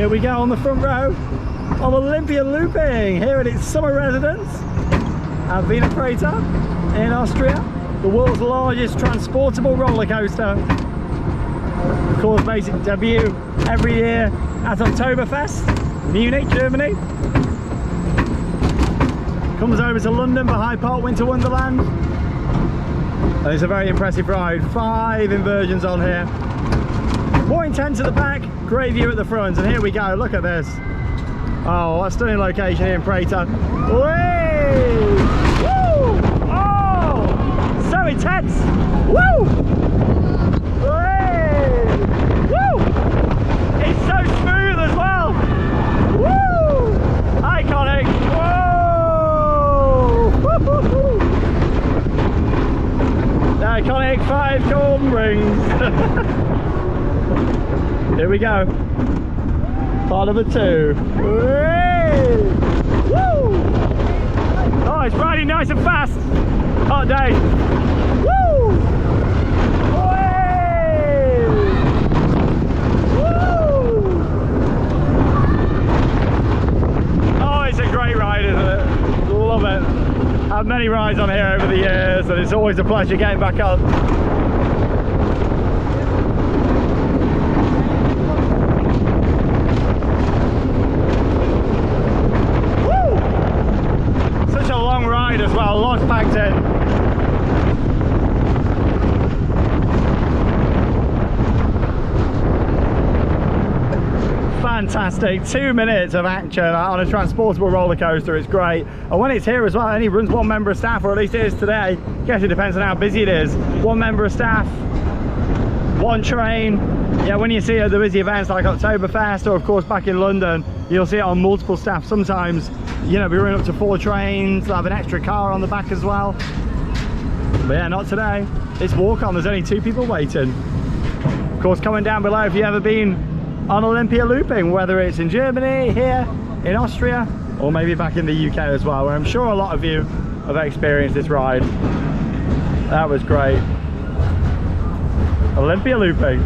Here we go on the front row of Olympia Looping, here at its summer residence at Wiener Prater in Austria. The world's largest transportable roller coaster. Of course, makes its debut every year at Oktoberfest, Munich, Germany. Comes over to London for Hyde Park Winter Wonderland. And it's a very impressive ride. 5 inversions on here. More intense at the back, great view at the front. And here we go, look at this. Oh, what a stunning location here in Prater. Whee! Woo! Oh! So intense! Woo! Whee! Woo! It's so smooth as well! Woo! Iconic! Whoa! The iconic 5 golden rings! Here we go. Part number 2. Whee! Woo! Oh, it's riding nice and fast. Hot day. Woo! Whee! Woo! Oh, it's a great ride, isn't it? Love it. I've had many rides on here over the years, and it's always a pleasure getting back up. As well, lots packed in. Fantastic, 2 minutes of action on a transportable roller coaster. It's great, and when it's here as well, it only runs 1 member of staff, or at least it is today. I guess it depends on how busy it is. 1 member of staff, 1 train. Yeah, when you see the busy events like Oktoberfest, or of course back in London, you'll see it on multiple staff. Sometimes, you know, we run up to 4 trains. They'll have an extra car on the back as well. But yeah, not today. It's walk on. There's only 2 people waiting. Of course, comment down below if you've ever been on Olympia Looping, whether it's in Germany, here, in Austria, or maybe back in the UK as well, where I'm sure a lot of you have experienced this ride. That was great. Olympia Looping.